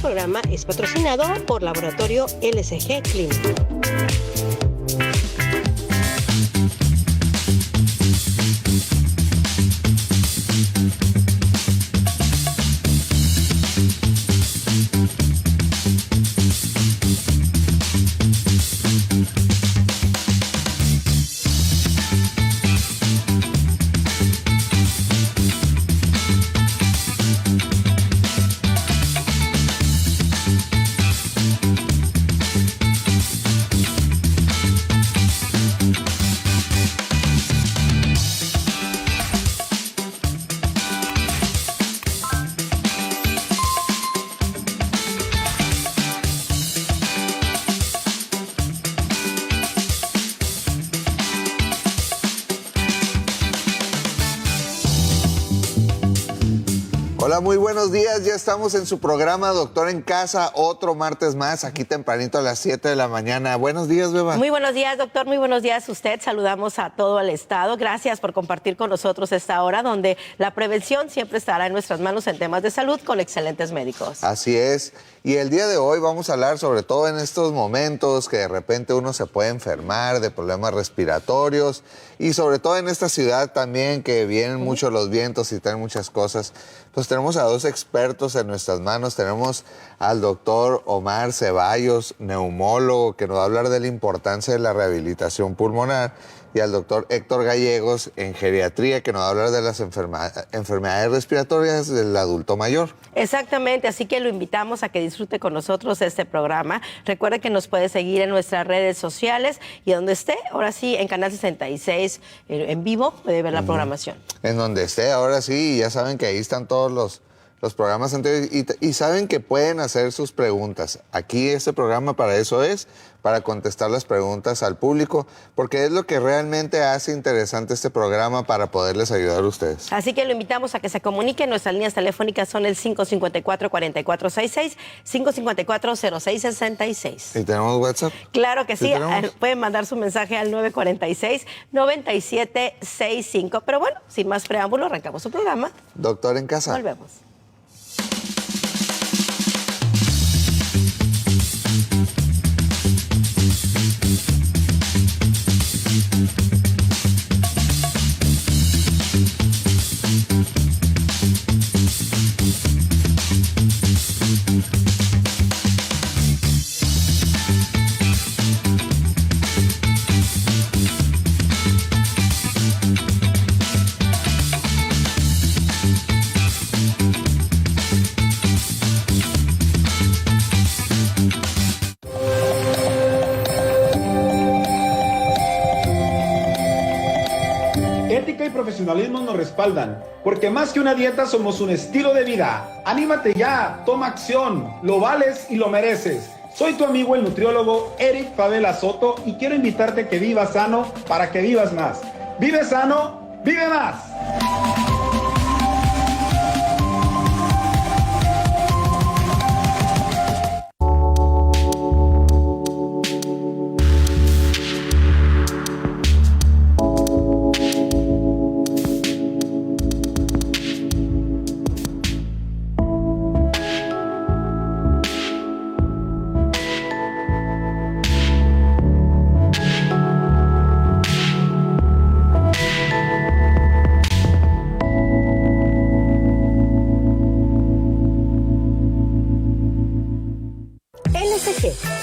programa es patrocinado por Laboratorio LSG Clínico. Hola, muy buenos días. Ya estamos en su programa Doctor en Casa, otro martes más, aquí tempranito a las 7 de la mañana. Buenos días, Beba. Muy buenos días, doctor. Muy buenos días a usted. Saludamos a todo el estado. Gracias por compartir con nosotros esta hora donde la prevención siempre estará en nuestras manos en temas de salud con excelentes médicos. Así es. Y el día de hoy vamos a hablar sobre todo en estos momentos que de repente uno se puede enfermar de problemas respiratorios y sobre todo en esta ciudad también que vienen mucho los vientos y traen muchas cosas. Pues tenemos a dos expertos en nuestras manos. Tenemos al doctor Omar Ceballos, neumólogo, que nos va a hablar de la importancia de la rehabilitación pulmonar, y al doctor Héctor Gallegos, en geriatría, que nos va a hablar de las enfermedades respiratorias del adulto mayor. Exactamente, así que lo invitamos a que disfrute con nosotros este programa. Recuerde que nos puede seguir en nuestras redes sociales y donde esté, ahora sí, en Canal 66 en vivo, puede ver la programación. En donde esté, ahora sí, ya saben que ahí están todos los programas anteriores y saben que pueden hacer sus preguntas. Aquí este programa para eso es, para contestar las preguntas al público, porque es lo que realmente hace interesante este programa para poderles ayudar a ustedes. Así que lo invitamos a que se comuniquen. Nuestras líneas telefónicas son el 554-4466, 554-0666. ¿Y tenemos WhatsApp? Claro que sí, ¿Sí pueden mandar su mensaje al 946-9765. Pero bueno, sin más preámbulo, arrancamos su programa. Doctor en Casa. Volvemos. Ética y profesionalismo nos respaldan, porque más que una dieta somos un estilo de vida. Anímate ya, toma acción, lo vales y lo mereces. Soy tu amigo el nutriólogo Eric Favela Soto y quiero invitarte a que vivas sano para que vivas más. Vive sano, vive más.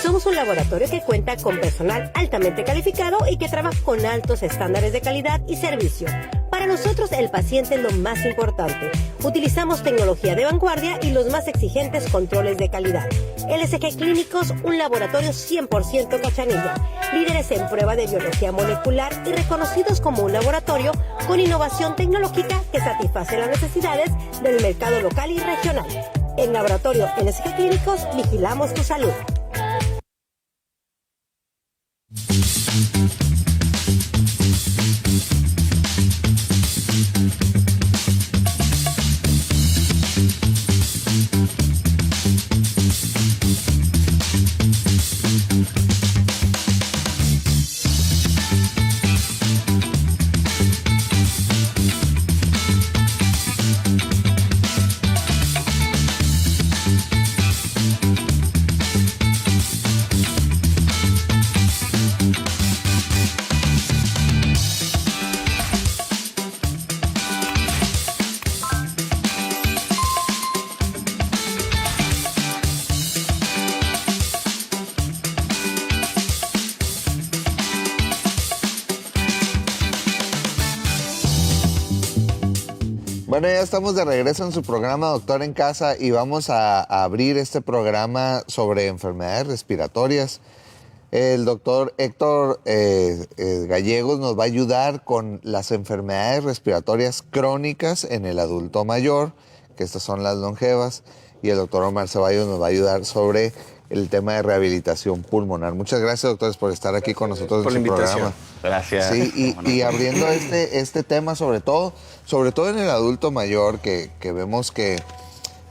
Somos un laboratorio que cuenta con personal altamente calificado y que trabaja con altos estándares de calidad y servicio. Para nosotros el paciente es lo más importante. Utilizamos tecnología de vanguardia y los más exigentes controles de calidad. LSG Clínicos, un laboratorio 100% Cochanilla. Líderes en prueba de biología molecular y reconocidos como un laboratorio con innovación tecnológica que satisface las necesidades del mercado local y regional. En Laboratorio LSG Clínicos vigilamos tu salud. Bueno, ya estamos de regreso en su programa Doctor en Casa y vamos a abrir este programa sobre enfermedades respiratorias. El doctor Héctor Gallegos nos va a ayudar con las enfermedades respiratorias crónicas en el adulto mayor, que estas son las longevas, y el doctor Omar Ceballos nos va a ayudar sobre el tema de rehabilitación pulmonar. Muchas gracias, doctores, por estar aquí con nosotros en su programa. Gracias. Sí, y abriendo este tema sobre todo en el adulto mayor, que vemos que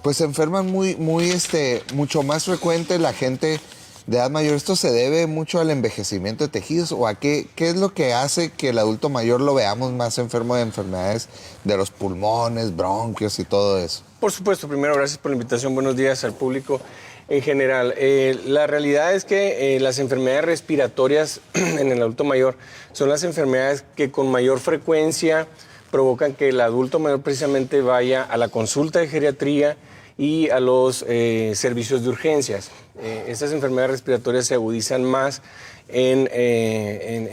pues se enferman mucho más frecuente la gente de edad mayor. ¿Esto se debe mucho al envejecimiento de tejidos o a qué es lo que hace que el adulto mayor lo veamos más enfermo de enfermedades de los pulmones, bronquios y todo eso? Por supuesto, primero, gracias por la invitación. Buenos días al público en general. La realidad es que las enfermedades respiratorias en el adulto mayor son las enfermedades que con mayor frecuencia provocan que el adulto mayor precisamente vaya a la consulta de geriatría y a los servicios de urgencias. Estas enfermedades respiratorias se agudizan más en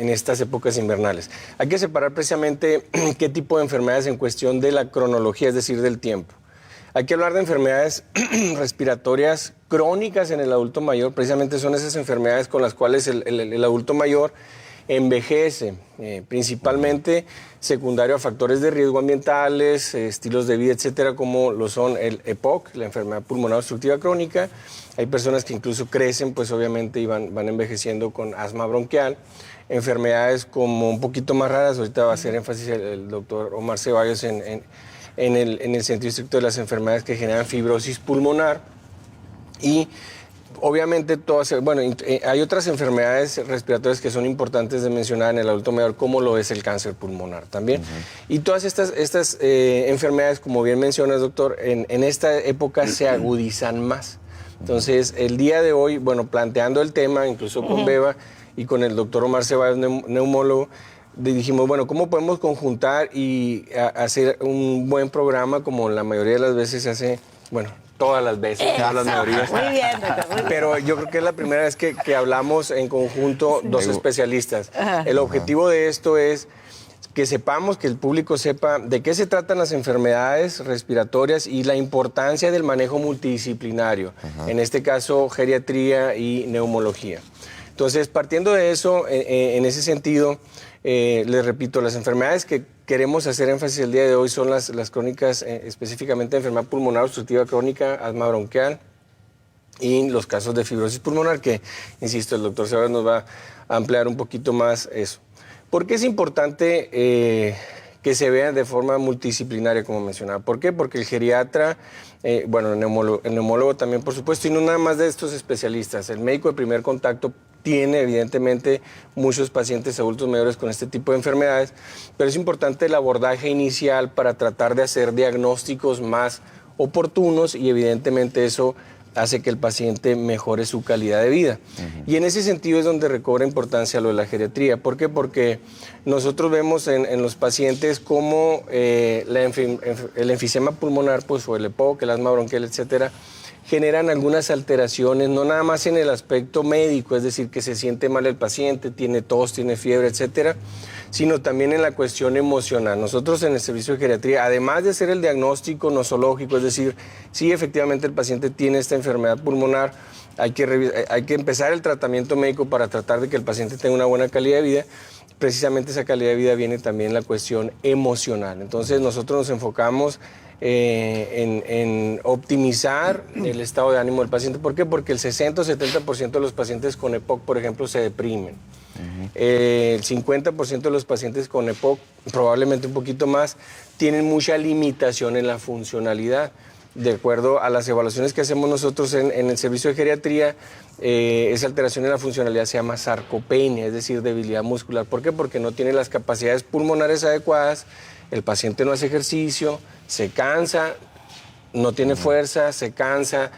estas épocas invernales. Hay que separar precisamente qué tipo de enfermedades en cuestión de la cronología, es decir, del tiempo. Hay que hablar de enfermedades respiratorias crónicas en el adulto mayor. Precisamente son esas enfermedades con las cuales el adulto mayor envejece, principalmente secundario a factores de riesgo ambientales, estilos de vida, etcétera, como lo son el EPOC, la enfermedad pulmonar obstructiva crónica. Hay personas que incluso crecen, pues obviamente, y van envejeciendo con asma bronquial. Enfermedades como un poquito más raras, ahorita va a hacer énfasis el doctor Omar Ceballos en el sentido estricto de las enfermedades que generan fibrosis pulmonar. Y obviamente hay otras enfermedades respiratorias que son importantes de mencionar en el adulto mayor, como lo es el cáncer pulmonar también. Y todas estas enfermedades, como bien mencionas, doctor, en esta época se agudizan más. Entonces, el día de hoy, planteando el tema, incluso con Beba y con el doctor Omar Ceballos, neumólogo, dijimos, ¿cómo podemos conjuntar y hacer un buen programa como la mayoría de las veces se hace, todas las veces, todas las mayorías. Muy bien, doctor, muy bien. Pero yo creo que es la primera vez que hablamos en conjunto dos especialistas. Ajá. El objetivo de esto es que sepamos, que el público sepa de qué se tratan las enfermedades respiratorias y la importancia del manejo multidisciplinario, en este caso geriatría y neumología. Entonces, partiendo de eso, en ese sentido, les repito, las enfermedades que queremos hacer énfasis el día de hoy son las crónicas, específicamente enfermedad pulmonar obstructiva crónica, asma bronquial y los casos de fibrosis pulmonar, que, insisto, el doctor Ceballos nos va a ampliar un poquito más eso. ¿Por qué es importante que se vea de forma multidisciplinaria, como mencionaba? ¿Por qué? Porque el geriatra, el neumólogo también, por supuesto, y no nada más de estos especialistas, el médico de primer contacto tiene evidentemente muchos pacientes adultos mayores con este tipo de enfermedades, pero es importante el abordaje inicial para tratar de hacer diagnósticos más oportunos y evidentemente eso hace que el paciente mejore su calidad de vida. Y en ese sentido es donde recobra importancia lo de la geriatría. ¿Por qué? Porque nosotros vemos en los pacientes cómo el enfisema pulmonar, pues, o el EPOC, el asma bronquial, etcétera, generan algunas alteraciones, no nada más en el aspecto médico, es decir, que se siente mal el paciente, tiene tos, tiene fiebre, etcétera, sino también en la cuestión emocional. Nosotros en el servicio de geriatría, además de hacer el diagnóstico nosológico, es decir, sí, efectivamente el paciente tiene esta enfermedad pulmonar, hay que empezar el tratamiento médico para tratar de que el paciente tenga una buena calidad de vida. Precisamente esa calidad de vida viene también la cuestión emocional. Entonces nosotros nos enfocamos en optimizar el estado de ánimo del paciente. ¿Por qué? Porque el 60 o 70% de los pacientes con EPOC, por ejemplo, se deprimen. El 50% de los pacientes con EPOC, probablemente un poquito más, tienen mucha limitación en la funcionalidad. De acuerdo a las evaluaciones que hacemos nosotros en el servicio de geriatría, esa alteración en la funcionalidad se llama sarcopenia, es decir, debilidad muscular. ¿Por qué? Porque no tiene las capacidades pulmonares adecuadas, el paciente no hace ejercicio, se cansa, no tiene fuerza, se cansa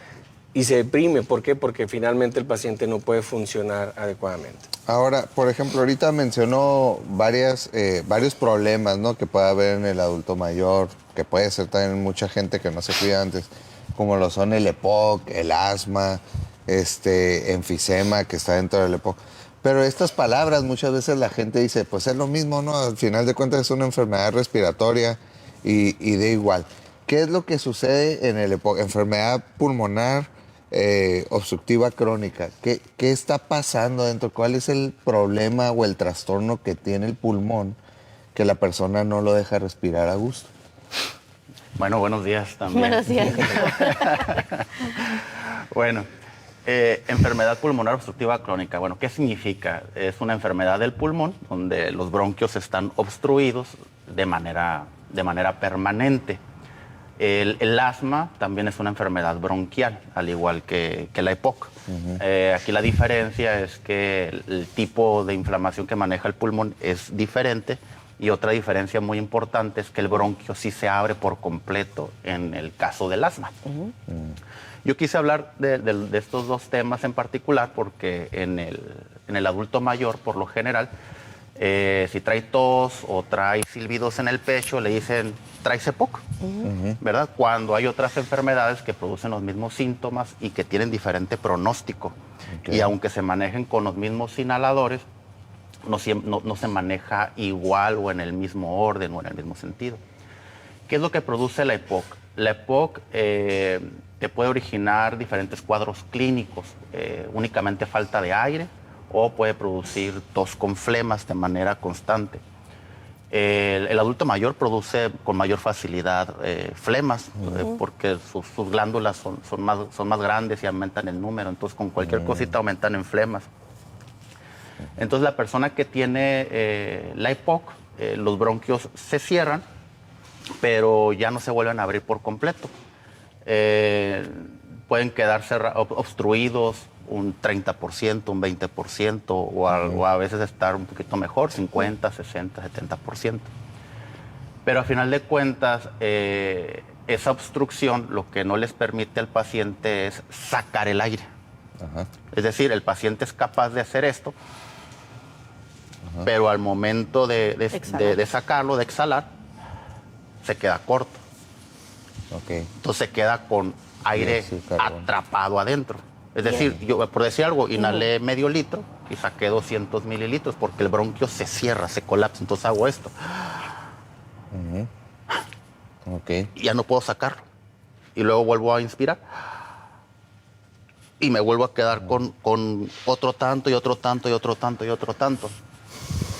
y se deprime. ¿Por qué? Porque finalmente el paciente no puede funcionar adecuadamente. Ahora, por ejemplo, ahorita mencionó varios problemas, ¿no?, que puede haber en el adulto mayor, que puede ser también mucha gente que no se cuida antes, como lo son el EPOC, el asma, enfisema que está dentro del EPOC. Pero estas palabras muchas veces la gente dice, pues es lo mismo, ¿no? Al final de cuentas es una enfermedad respiratoria y de igual. ¿Qué es lo que sucede en el EPOC? Enfermedad pulmonar obstructiva crónica. ¿Qué está pasando dentro? ¿Cuál es el problema o el trastorno que tiene el pulmón que la persona no lo deja respirar a gusto? Bueno, buenos días también. Buenos días. Bueno, enfermedad pulmonar obstructiva crónica. Bueno, ¿qué significa? Es una enfermedad del pulmón donde los bronquios están obstruidos de manera permanente. El asma también es una enfermedad bronquial, al igual que la EPOC. Aquí la diferencia es que el tipo de inflamación que maneja el pulmón es diferente, y otra diferencia muy importante es que el bronquio sí se abre por completo en el caso del asma. Yo quise hablar de estos dos temas en particular porque en el adulto mayor, por lo general, si trae tos o trae silbidos en el pecho, le dicen, trae EPOC, ¿verdad? Cuando hay otras enfermedades que producen los mismos síntomas y que tienen diferente pronóstico. Y aunque se manejen con los mismos inhaladores, no se maneja igual o en el mismo orden o en el mismo sentido. ¿Qué es lo que produce la EPOC? La EPOC te puede originar diferentes cuadros clínicos, únicamente falta de aire, o puede producir tos con flemas de manera constante. El adulto mayor produce con mayor facilidad flemas, porque sus glándulas son más grandes y aumentan el número, entonces con cualquier cosita aumentan en flemas. Entonces la persona que tiene la EPOC, los bronquios se cierran, pero ya no se vuelven a abrir por completo. Pueden quedarse obstruidos un 30%, un 20%, o a veces estar un poquito mejor, 50, 60, 70%. Pero a final de cuentas, esa obstrucción lo que no les permite al paciente es sacar el aire. Es decir, el paciente es capaz de hacer esto, pero al momento de sacarlo, de exhalar, se queda corto. Entonces se queda con aire atrapado adentro. Es decir, yo por decir algo, inhalé medio litro y saqué 200 mililitros porque el bronquio se cierra, se colapsa. Entonces hago esto. Y ya no puedo sacarlo. Y luego vuelvo a inspirar. Y me vuelvo a quedar con otro tanto y otro tanto y otro tanto y otro tanto.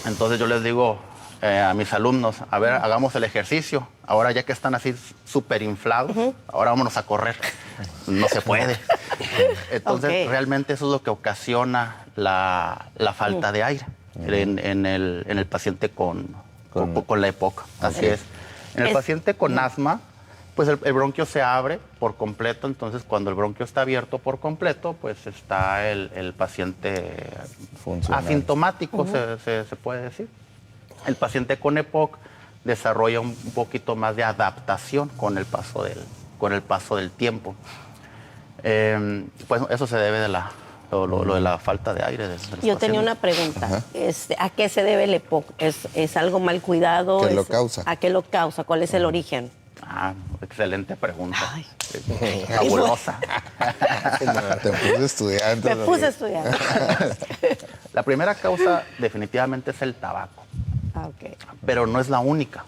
Entonces yo les digo a mis alumnos, a ver, hagamos el ejercicio. Ahora ya que están así súper inflados, ahora vámonos a correr. No se puede. Entonces realmente eso es lo que ocasiona la falta de aire en el paciente con la EPOC. Así es. En el paciente con asma, pues el bronquio se abre por completo, entonces cuando el bronquio está abierto por completo, pues está el paciente asintomático, se puede decir. El paciente con EPOC desarrolla un poquito más de adaptación con el paso del tiempo. Pues eso se debe de lo de la falta de aire. Yo tenía una pregunta. ¿A qué se debe el EPOC? ¿Es algo mal cuidado? ¿Qué lo causa? ¿A qué lo causa? ¿Cuál es el origen? Excelente pregunta. Fabulosa. Te puse estudiante. Me puse estudiante. La primera causa definitivamente es el tabaco. Pero no es la única.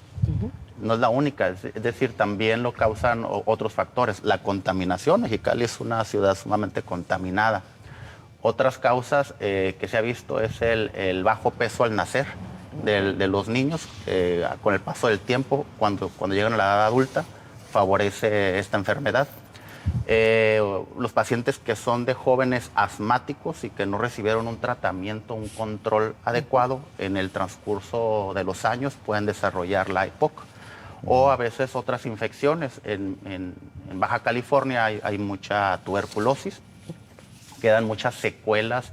No es la única, es decir, también lo causan otros factores. La contaminación, Mexicali es una ciudad sumamente contaminada. Otras causas que se ha visto es el bajo peso al nacer de los niños. Con el paso del tiempo, cuando llegan a la edad adulta, favorece esta enfermedad. Los pacientes que son de jóvenes asmáticos y que no recibieron un tratamiento, un control adecuado en el transcurso de los años pueden desarrollar la EPOC. O a veces otras infecciones. En Baja California hay mucha tuberculosis, quedan muchas secuelas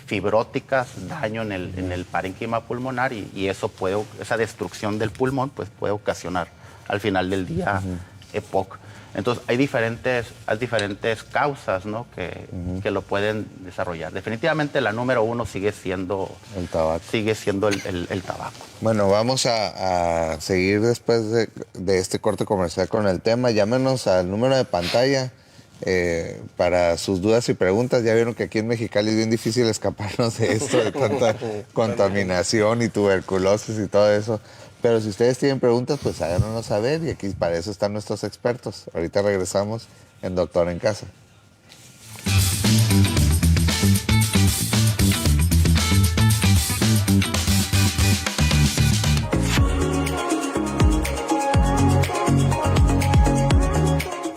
fibróticas, daño en el parénquima pulmonar y esa destrucción del pulmón pues, puede ocasionar al final del día EPOC. Entonces hay diferentes causas, ¿no? que lo pueden desarrollar. Definitivamente la número uno sigue siendo el tabaco. El tabaco. Bueno, vamos a seguir después de este corte comercial con el tema. Llámenos al número de pantalla para sus dudas y preguntas. Ya vieron que aquí en Mexicali es bien difícil escaparnos de esto, de tanta contaminación y tuberculosis y todo eso. Pero si ustedes tienen preguntas, pues háganoslo saber y aquí para eso están nuestros expertos. Ahorita regresamos en Doctor en Casa.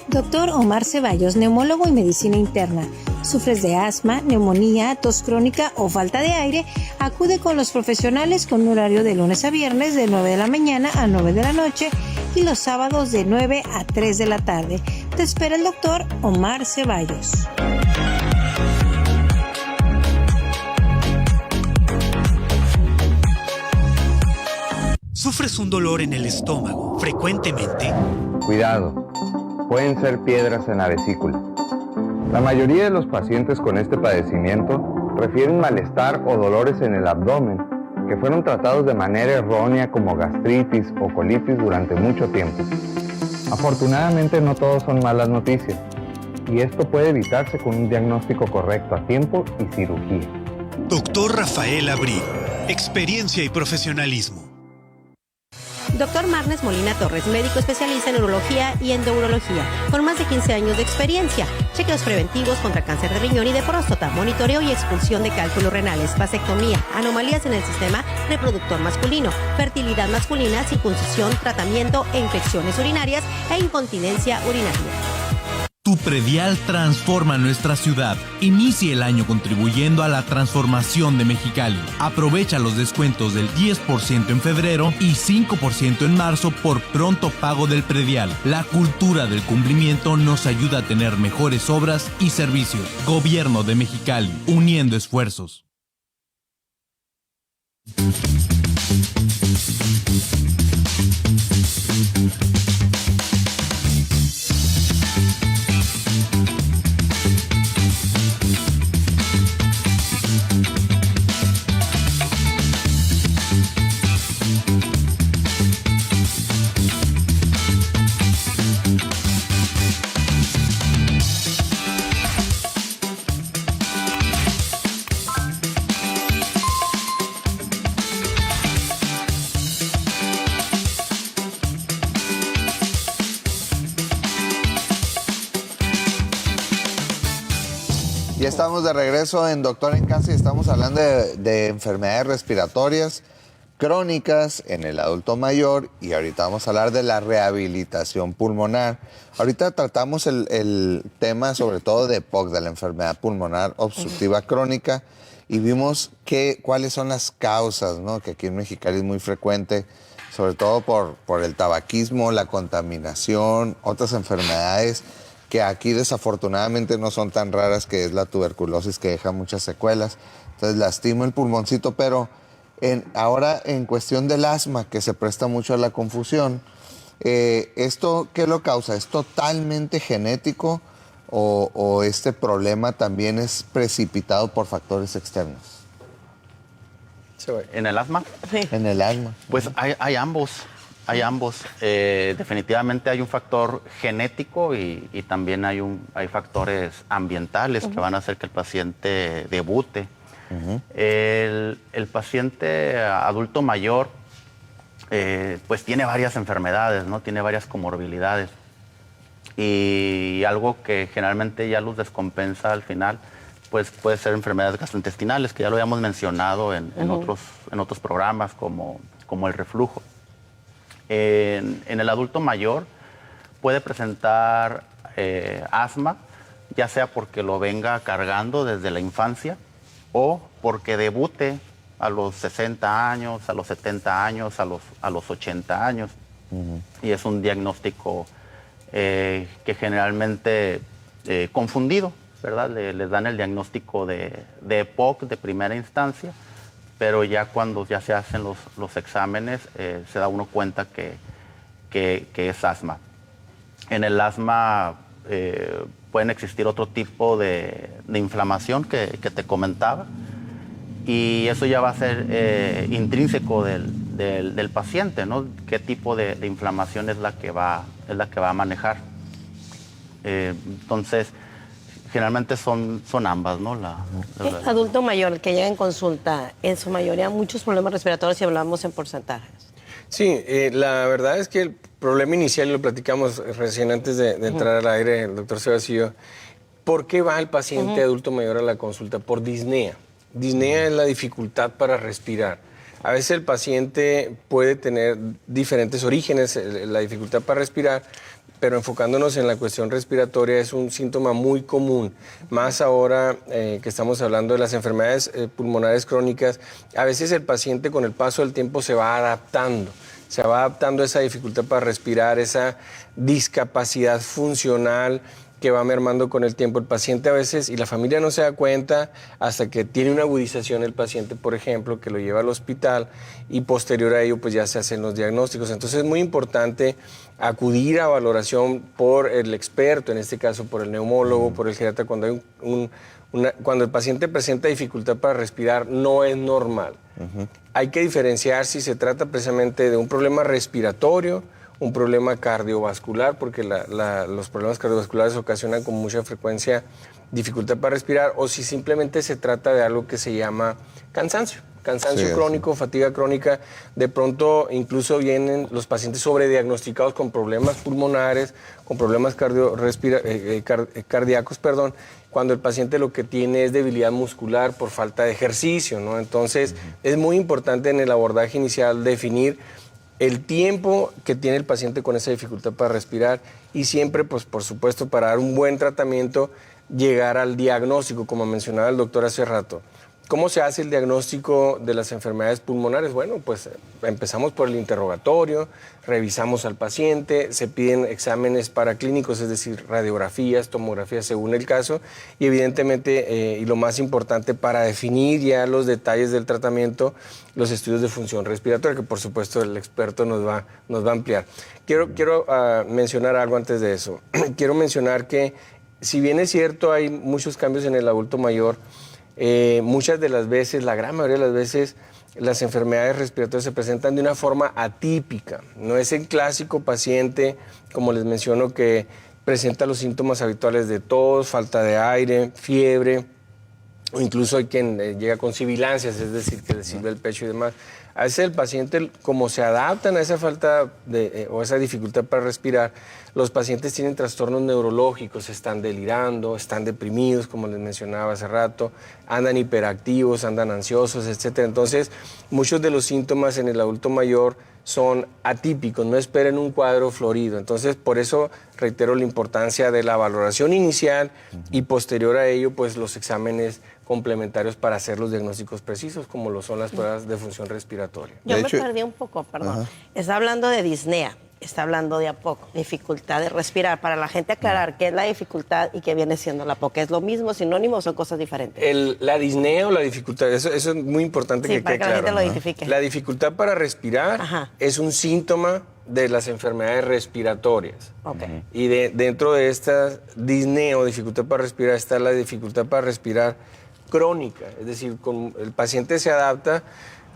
Doctor Omar Ceballos, neumólogo y medicina interna. ¿Sufres de asma, neumonía, tos crónica o falta de aire? Acude con los profesionales con un horario de lunes a viernes de 9 de la mañana a 9 de la noche y los sábados de 9 a 3 de la tarde. Te espera el doctor Omar Ceballos. ¿Sufres un dolor en el estómago frecuentemente? Cuidado, pueden ser piedras en la vesícula. La mayoría de los pacientes con este padecimiento refieren malestar o dolores en el abdomen que fueron tratados de manera errónea como gastritis o colitis durante mucho tiempo. Afortunadamente no todos son malas noticias y esto puede evitarse con un diagnóstico correcto a tiempo y cirugía. Doctor Rafael Abril, experiencia y profesionalismo. Doctor Marnes Molina Torres, médico especialista en neurología y endourología, con más de 15 años de experiencia. Chequeos preventivos contra cáncer de riñón y de próstata, monitoreo y expulsión de cálculos renales, vasectomía, anomalías en el sistema reproductor masculino, fertilidad masculina, circuncisión, tratamiento e infecciones urinarias e incontinencia urinaria. Tu predial transforma nuestra ciudad. Inicie el año contribuyendo a la transformación de Mexicali. Aprovecha los descuentos del 10% en febrero y 5% en marzo por pronto pago del predial. La cultura del cumplimiento nos ayuda a tener mejores obras y servicios. Gobierno de Mexicali, uniendo esfuerzos. Ya estamos de regreso en Doctor en Casa y estamos hablando de enfermedades respiratorias crónicas en el adulto mayor y ahorita vamos a hablar de la rehabilitación pulmonar. Ahorita tratamos el tema sobre todo de EPOC, de la enfermedad pulmonar obstructiva crónica, y vimos cuáles son las causas, ¿no? Que aquí en Mexicali es muy frecuente, sobre todo por el tabaquismo, la contaminación, otras enfermedades que aquí desafortunadamente no son tan raras, que es la tuberculosis, que deja muchas secuelas. Entonces lastima el pulmoncito, pero ahora en cuestión del asma, que se presta mucho a la confusión, ¿esto qué lo causa? ¿Es totalmente genético o este problema también es precipitado por factores externos? ¿En el asma? Sí. En el asma. Pues hay ambos. Hay ambos. Definitivamente hay un factor genético y también hay factores ambientales que van a hacer que el paciente debute. El paciente adulto mayor pues tiene varias enfermedades, ¿no? Tiene varias comorbilidades. Y algo que generalmente ya los descompensa al final, pues puede ser enfermedades gastrointestinales, que ya lo habíamos mencionado en otros programas, como el reflujo. En el adulto mayor puede presentar asma, ya sea porque lo venga cargando desde la infancia o porque debute a los 60 años, a los 70 años, a los 80 años. Y es un diagnóstico que generalmente confundido, ¿verdad? Les dan el diagnóstico de EPOC de primera instancia, pero ya cuando ya se hacen los exámenes se da uno cuenta que es asma. En el asma pueden existir otro tipo de inflamación que te comentaba, y eso ya va a ser intrínseco del paciente, ¿no? ¿Qué tipo de inflamación es la que va a manejar? Entonces, generalmente son ambas, ¿no? El adulto mayor, el que llega en consulta, en su mayoría muchos problemas respiratorios, si hablamos en porcentajes. Sí, la verdad es que el problema inicial, y lo platicamos recién antes de entrar al aire, el doctor Sebasio, ¿por qué va el paciente adulto mayor a la consulta? Por disnea. Disnea es la dificultad para respirar. A veces el paciente puede tener diferentes orígenes, la dificultad para respirar, pero enfocándonos en la cuestión respiratoria es un síntoma muy común, más ahora que estamos hablando de las enfermedades pulmonares crónicas. A veces el paciente con el paso del tiempo se va adaptando a esa dificultad para respirar, esa discapacidad funcional que va mermando con el tiempo. El paciente a veces, y la familia no se da cuenta hasta que tiene una agudización el paciente, por ejemplo, que lo lleva al hospital y posterior a ello pues ya se hacen los diagnósticos. Entonces es muy importante acudir a valoración por el experto, en este caso por el neumólogo, por el geriatra, cuando hay cuando el paciente presenta dificultad para respirar, no es normal. Hay que diferenciar si se trata precisamente de un problema respiratorio, un problema cardiovascular, porque los problemas cardiovasculares ocasionan con mucha frecuencia dificultad para respirar, o si simplemente se trata de algo que se llama cansancio crónico, fatiga crónica. De pronto incluso vienen los pacientes sobrediagnosticados con problemas pulmonares, con problemas cardíacos, cuando el paciente lo que tiene es debilidad muscular por falta de ejercicio, ¿no? Entonces es muy importante en el abordaje inicial definir el tiempo que tiene el paciente con esa dificultad para respirar y siempre, pues por supuesto, para dar un buen tratamiento, llegar al diagnóstico, como mencionaba el doctor hace rato. ¿Cómo se hace el diagnóstico de las enfermedades pulmonares? Bueno, pues empezamos por el interrogatorio, revisamos al paciente, se piden exámenes paraclínicos, es decir, radiografías, tomografías según el caso, y evidentemente, y lo más importante para definir ya los detalles del tratamiento, los estudios de función respiratoria, que por supuesto el experto nos va a ampliar. Quiero mencionar algo antes de eso. Quiero mencionar que, si bien es cierto, hay muchos cambios en el adulto mayor, muchas de las veces, la gran mayoría de las veces, las enfermedades respiratorias se presentan de una forma atípica. No es el clásico paciente, como les menciono, que presenta los síntomas habituales de tos, falta de aire, fiebre, o incluso hay quien llega con sibilancias, es decir, que le sirve el pecho y demás. A veces el paciente, como se adaptan a esa falta o esa dificultad para respirar, los pacientes tienen trastornos neurológicos, están delirando, están deprimidos, como les mencionaba hace rato, andan hiperactivos, andan ansiosos, etc. Entonces, muchos de los síntomas en el adulto mayor son atípicos, no esperen un cuadro florido. Entonces, por eso reitero la importancia de la valoración inicial y posterior a ello, pues los exámenes complementarios para hacer los diagnósticos precisos, como lo son las pruebas de función respiratoria. Yo me perdí un poco, perdón. Está hablando de disnea, está hablando de APOC, dificultad de respirar. Para la gente aclarar qué es la dificultad y qué viene siendo la APOC. ¿Es lo mismo, sinónimo o son cosas diferentes? La disnea o la dificultad, eso es muy importante que quede claro. Para que la gente lo identifique. La dificultad para respirar es un síntoma de las enfermedades respiratorias. Y dentro de esta disnea o dificultad para respirar está la dificultad para respirar crónica, es decir, el paciente se adapta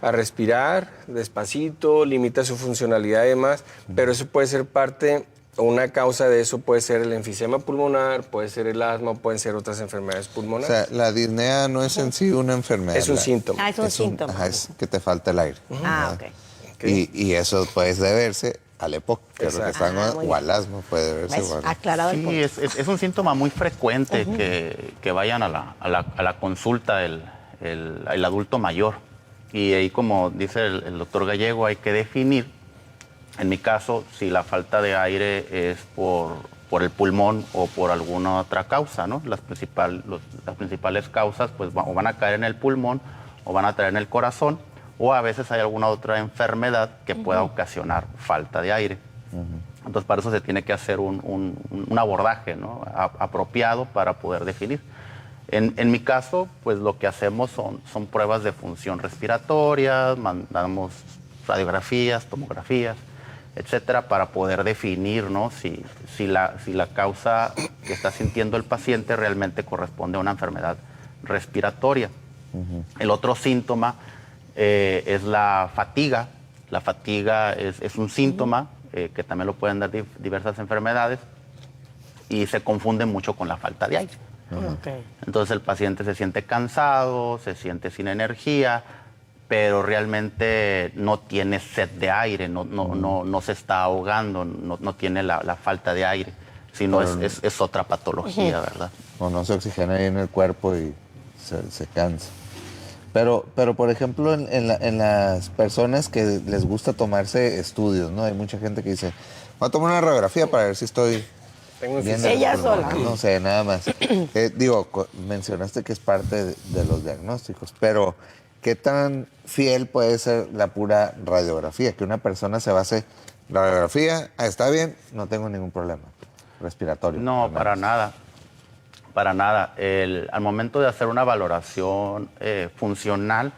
a respirar despacito, limita su funcionalidad y demás, pero eso puede ser parte o una causa de eso puede ser el enfisema pulmonar, puede ser el asma, pueden ser otras enfermedades pulmonares. O sea, la disnea no es en sí una enfermedad. Es un síntoma. Es un síntoma. Es que te falta el aire. Okay. Y eso puede deberse al EPOC, que es lo que están, o al asma puede deberse. Aclarado el punto. Sí, es un síntoma muy frecuente que vayan a la consulta el adulto mayor. Y ahí, como dice el doctor Gallego, hay que definir, en mi caso, si la falta de aire es por el pulmón o por alguna otra causa, ¿no? Las principales causas pues o van a caer en el pulmón o van a caer en el corazón, o a veces hay alguna otra enfermedad que pueda ocasionar falta de aire. Entonces, para eso se tiene que hacer un abordaje, ¿no? apropiado para poder definir. En mi caso, pues lo que hacemos son pruebas de función respiratoria, mandamos radiografías, tomografías, etcétera, para poder definir, ¿no? si la causa que está sintiendo el paciente realmente corresponde a una enfermedad respiratoria. El otro síntoma es la fatiga. La fatiga es un síntoma que también lo pueden dar diversas enfermedades y se confunde mucho con la falta de aire. Entonces el paciente se siente cansado, se siente sin energía, pero realmente no tiene sed de aire, no se está ahogando, no tiene la falta de aire, sino es otra patología, ¿verdad? O no se oxigena ahí en el cuerpo y se cansa. Pero por ejemplo, en las personas que les gusta tomarse estudios, ¿no? Hay mucha gente que dice, voy a tomar una radiografía para ver si estoy bien. Ella sola. No sé, nada más. Mencionaste que es parte de los diagnósticos, pero ¿qué tan fiel puede ser la pura radiografía? Que una persona se base, radiografía, está bien, no tengo ningún problema respiratorio. No, para nada. Para nada. Al momento de hacer una valoración funcional,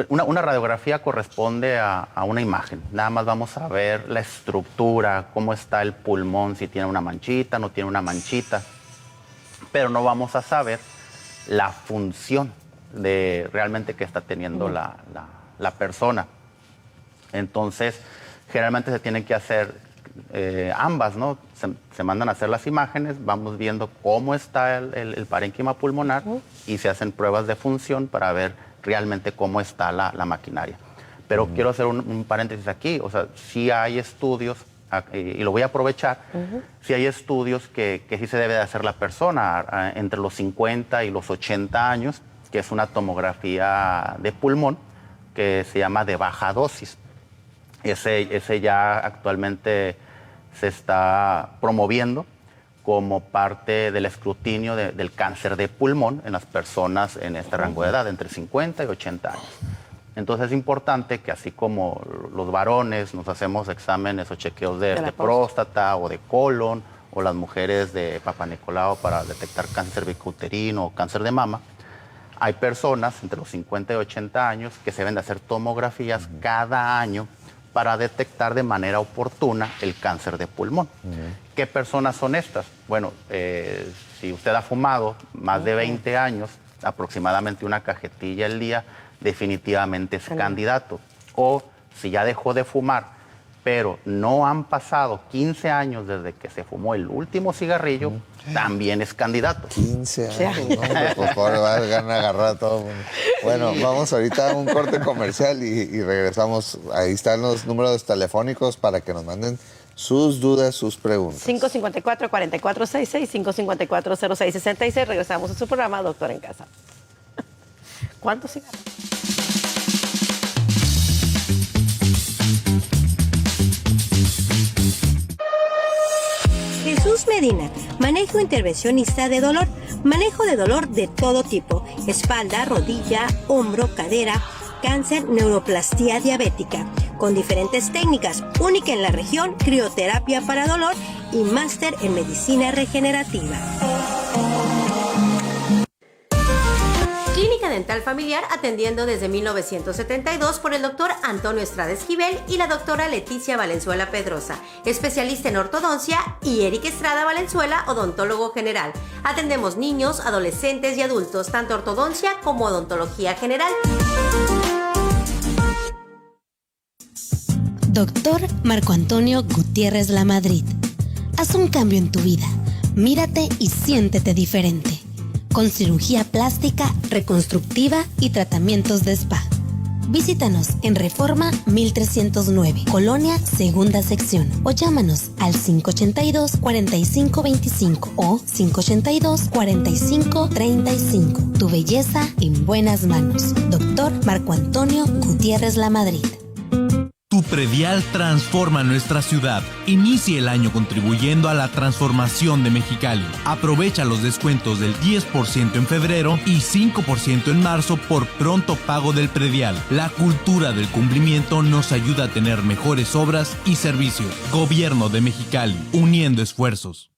una radiografía corresponde a una imagen. Nada más vamos a ver la estructura, cómo está el pulmón, si tiene una manchita, no tiene una manchita, pero no vamos a saber la función de realmente que está teniendo la persona. Entonces, generalmente se tienen que hacer ambas, ¿no? Se mandan a hacer las imágenes, vamos viendo cómo está el parénquima pulmonar y se hacen pruebas de función para ver realmente cómo está la maquinaria. Pero quiero hacer un paréntesis aquí, o sea, sí hay estudios, y lo voy a aprovechar, sí hay estudios que sí se debe de hacer la persona entre los 50 y los 80 años, que es una tomografía de pulmón que se llama de baja dosis. Ese ya actualmente se está promoviendo como parte del escrutinio del cáncer de pulmón en las personas en este rango de edad, entre 50 y 80 años. Entonces es importante que así como los varones nos hacemos exámenes o chequeos de próstata o de colon, o las mujeres de Papa Nicolau para detectar cáncer cervicouterino o cáncer de mama, hay personas entre los 50 y 80 años que se deben de hacer tomografías cada año para detectar de manera oportuna el cáncer de pulmón. ¿Qué personas son estas? Bueno, si usted ha fumado más de 20 años, aproximadamente una cajetilla al día, definitivamente es candidato. O si ya dejó de fumar, pero no han pasado 15 años desde que se fumó el último cigarrillo, también es candidato. 15 años, ¿no? Por favor, van a agarrar a todo el mundo. Bueno, vamos ahorita a un corte comercial y regresamos. Ahí están los números telefónicos para que nos manden sus dudas, sus preguntas. 554-4466, 554-0666. Regresamos a su programa Doctor en Casa. ¿Cuántos cigarros? Jesús Medina, manejo intervencionista de dolor, manejo de dolor de todo tipo, espalda, rodilla, hombro, cadera, cáncer, neuroplastía diabética, con diferentes técnicas, única en la región, crioterapia para dolor y máster en medicina regenerativa. Clínica Dental Familiar atendiendo desde 1972 por el doctor Antonio Estrada Esquivel y la doctora Leticia Valenzuela Pedrosa, especialista en ortodoncia, y Eric Estrada Valenzuela, odontólogo general. Atendemos niños, adolescentes y adultos, tanto ortodoncia como odontología general. Doctor Marco Antonio Gutiérrez Lamadrid. Haz un cambio en tu vida. Mírate y siéntete diferente. Con cirugía plástica, reconstructiva y tratamientos de spa. Visítanos en Reforma 1309, Colonia Segunda Sección, o llámanos al 582-4525 o 582-4535. Tu belleza en buenas manos. Doctor Marco Antonio Gutiérrez Lamadrid. Tu predial transforma nuestra ciudad. Inicie el año contribuyendo a la transformación de Mexicali. Aprovecha los descuentos del 10% en febrero y 5% en marzo por pronto pago del predial. La cultura del cumplimiento nos ayuda a tener mejores obras y servicios. Gobierno de Mexicali, uniendo esfuerzos.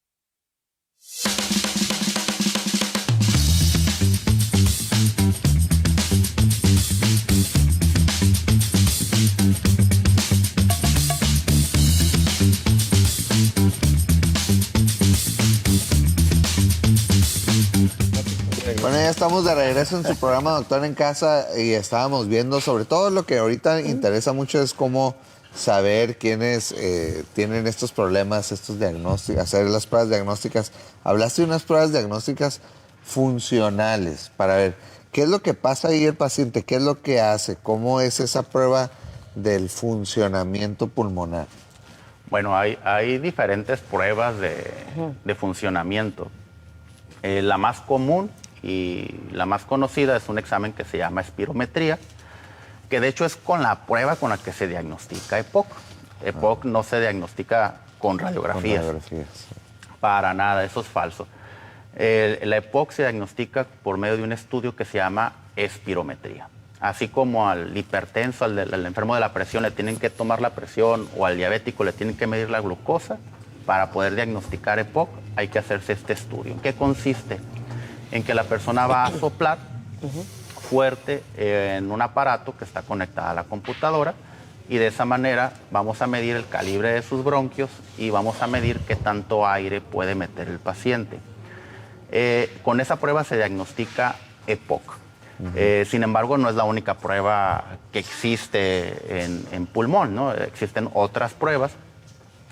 Bueno, ya estamos de regreso en su programa Doctor en Casa y estábamos viendo, sobre todo lo que ahorita interesa mucho es cómo saber quiénes tienen estos problemas, estos diagnósticos, hacer las pruebas diagnósticas. Hablaste de unas pruebas diagnósticas funcionales para ver ¿Qué es lo que pasa ahí el paciente? ¿Qué es lo que hace? ¿Cómo es esa prueba del funcionamiento pulmonar? Bueno, hay diferentes pruebas de funcionamiento. La más común y la más conocida es un examen que se llama espirometría, que de hecho es con la prueba con la que se diagnostica EPOC. EPOC no se diagnostica con radiografías. Para nada, eso es falso. La EPOC se diagnostica por medio de un estudio que se llama espirometría. Así como al hipertenso, al enfermo de la presión le tienen que tomar la presión o al diabético le tienen que medir la glucosa para poder diagnosticar EPOC, hay que hacerse este estudio. ¿En qué consiste? En que la persona va a soplar fuerte en un aparato que está conectado a la computadora y de esa manera vamos a medir el calibre de sus bronquios y vamos a medir qué tanto aire puede meter el paciente. Con esa prueba se diagnostica EPOC. Sin embargo, no es la única prueba que existe en pulmón, ¿no? Existen otras pruebas.